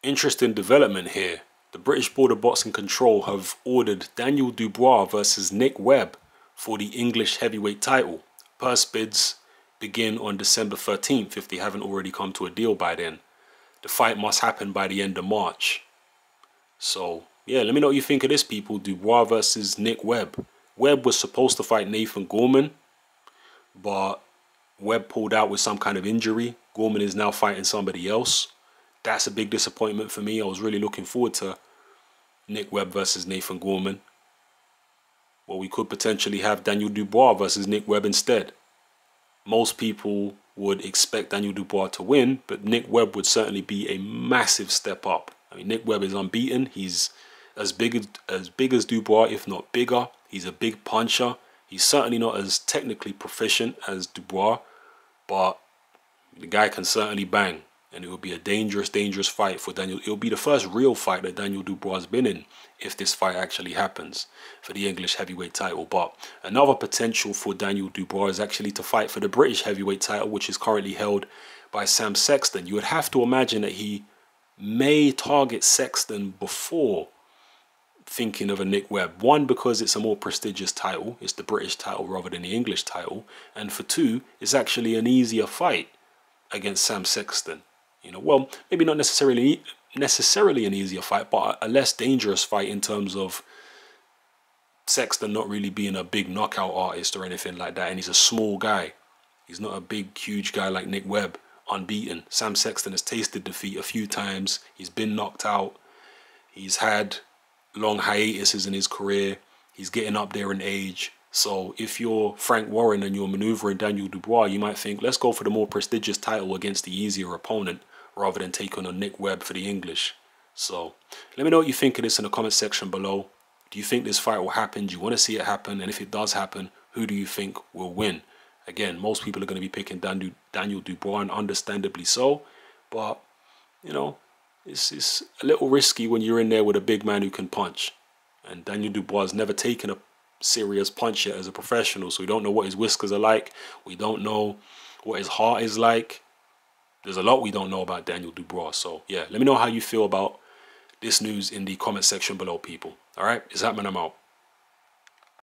Interesting development here. The British Border Boxing Control have ordered Daniel Dubois versus Nick Webb for the English heavyweight title. Purse bids begin on December 13th if they haven't already come to a deal by then. The fight must happen by the end of March. So, yeah, let me know what you think of this, people. Dubois versus Nick Webb. Webb was supposed to fight Nathan Gorman, but Webb pulled out with some kind of injury. Gorman is now fighting somebody else. That's a big disappointment for me. I was really looking forward to Nick Webb versus Nathan Gorman. Well, we could potentially have Daniel Dubois versus Nick Webb instead. Most people would expect Daniel Dubois to win, but Nick Webb would certainly be a massive step up. I mean, Nick Webb is unbeaten. He's as big as Dubois, if not bigger. He's a big puncher. He's certainly not as technically proficient as Dubois, but the guy can certainly bang. And it would be a dangerous, dangerous fight for Daniel. It will be the first real fight that Daniel Dubois has been in if this fight actually happens for the English heavyweight title. But another potential for Daniel Dubois is actually to fight for the British heavyweight title, which is currently held by Sam Sexton. You would have to imagine that he may target Sexton before thinking of a Nick Webb. One, because it's a more prestigious title. It's the British title rather than the English title. And for two, it's actually an easier fight against Sam Sexton. You know, well, maybe not necessarily an easier fight, but a less dangerous fight in terms of Sexton not really being a big knockout artist or anything like that. And he's a small guy. He's not a big, huge guy like Nick Webb, unbeaten. Sam Sexton has tasted defeat a few times. He's been knocked out. He's had long hiatuses in his career. He's getting up there in age. So if you're Frank Warren and you're maneuvering Daniel Dubois, you might think, let's go for the more prestigious title against the easier opponent rather than take on a Nick Webb for the English. So let me know what you think of this in the comment section below. Do you think this fight will happen? Do you want to see it happen? And if it does happen, who do you think will win? Again, most people are going to be picking Daniel Dubois, and understandably so. But, you know, it's a little risky when you're in there with a big man who can punch. And Daniel Dubois has never taken a serious punch yet as a professional, so we don't know what his whiskers are like. We don't know what his heart is like. There's a lot we don't know about Daniel Dubois. So yeah, let me know how you feel about this news in the comment section below, people. All right, it's happening. I'm out.